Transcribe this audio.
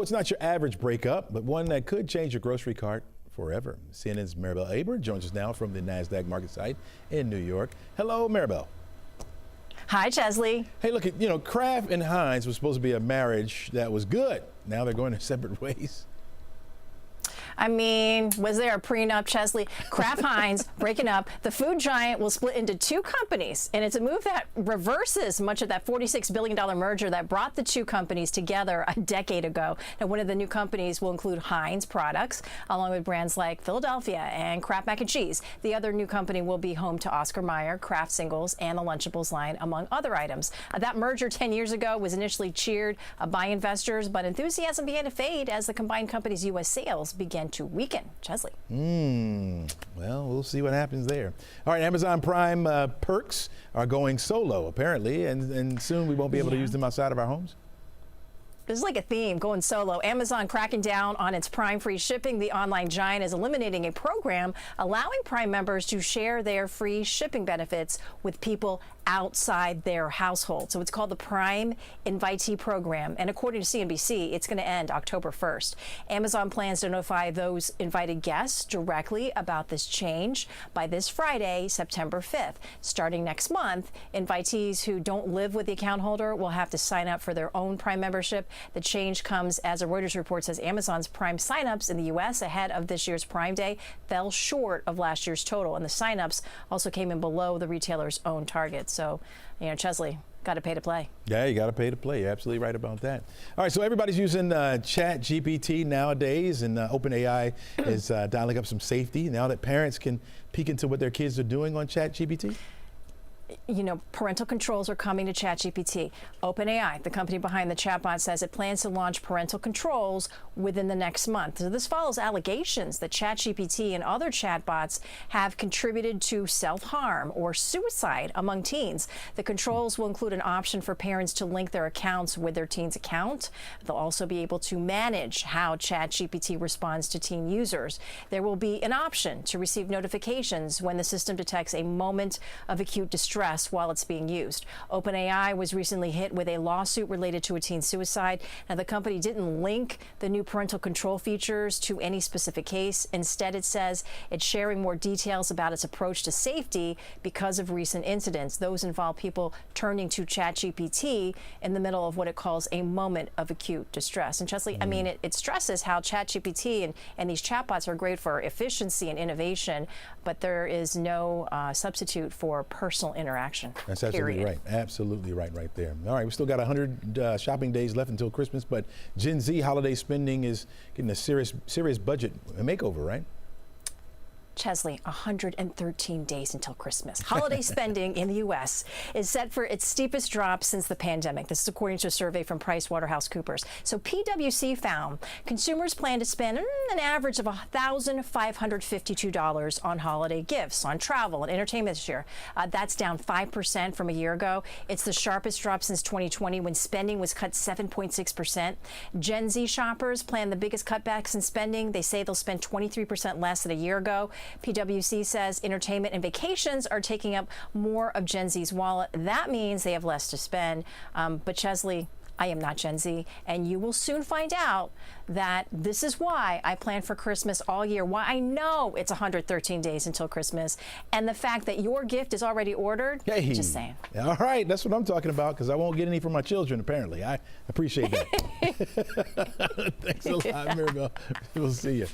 It's not your average breakup, but one that could change your grocery cart forever. CNN's Maribel Aber joins us now from the NASDAQ market site in New York. Hello, Maribel. Hi, Chesley. Hey, look, Kraft and Heinz was supposed to be a marriage that was good. Now they're going their separate ways. I mean, was there a prenup, Chesley? Kraft Heinz breaking up. The food giant will split into two companies, and it's a move that reverses much of that $46 billion merger that brought the two companies together a decade ago. Now, one of the new companies will include Heinz products, along with brands like Philadelphia and Kraft Mac and Cheese. The other new company will be home to Oscar Mayer, Kraft Singles, and the Lunchables line, among other items. That merger 10 years ago was initially cheered by investors, but enthusiasm began to fade as the combined company's U.S. sales began to weaken. Chesley. Well, we'll see what happens there. All right, Amazon Prime perks are going solo, apparently, and soon we won't be able to use them outside of our homes. There's like a theme going solo. Amazon cracking down on its Prime free shipping. The online giant is eliminating a program allowing Prime members to share their free shipping benefits with people outside their household. So it's called the Prime Invitee Program. And according to CNBC, it's going to end October 1st. Amazon plans to notify those invited guests directly about this change by this Friday, September 5th. Starting next month, invitees who don't live with the account holder will have to sign up for their own Prime membership. The change comes as a Reuters report says Amazon's Prime signups in the U.S. ahead of this year's Prime Day fell short of last year's total, and the signups also came in below the retailer's own target. So, Chesley, got to pay to play. Yeah, you got to pay to play. You're absolutely right about that. All right, so everybody's using Chat GPT nowadays, and OpenAI is dialing up some safety now that parents can peek into what their kids are doing on Chat GPT. Parental controls are coming to ChatGPT. OpenAI, the company behind the chatbot, says it plans to launch parental controls within the next month. So this follows allegations that ChatGPT and other chatbots have contributed to self-harm or suicide among teens. The controls will include an option for parents to link their accounts with their teen's account. They'll also be able to manage how ChatGPT responds to teen users. There will be an option to receive notifications when the system detects a moment of acute distress while it's being used. OpenAI was recently hit with a lawsuit related to a teen suicide. Now, the company didn't link the new parental control features to any specific case. Instead, it says it's sharing more details about its approach to safety because of recent incidents. Those involve people turning to ChatGPT in the middle of what it calls a moment of acute distress. And Chesley, I mean, it stresses how ChatGPT and these chatbots are great for efficiency and innovation, but there is no substitute for personal interaction. That's absolutely right. Absolutely right there. All right, we still got 100 shopping days left until Christmas, but Gen Z holiday spending is getting a serious budget makeover, right? Chesley, 113 days until Christmas. Holiday spending in the U.S. is set for its steepest drop since the pandemic. This is according to a survey from PricewaterhouseCoopers. So PwC found consumers plan to spend an average of $1,552 on holiday gifts, on travel and entertainment this year. That's down 5% from a year ago. It's the sharpest drop since 2020 when spending was cut 7.6%. Gen Z shoppers plan the biggest cutbacks in spending. They say they'll spend 23% less than a year ago. PwC says entertainment and vacations are taking up more of Gen Z's wallet. That means they have less to spend. But Chesley, I am not Gen Z, and you will soon find out that this is why I plan for Christmas all year, why I know it's 113 days until Christmas, and the fact that your gift is already ordered. Hey. Just saying. All right, that's what I'm talking about, because I won't get any from my children, apparently. I appreciate that. Thanks a lot, Maribel. We'll see you.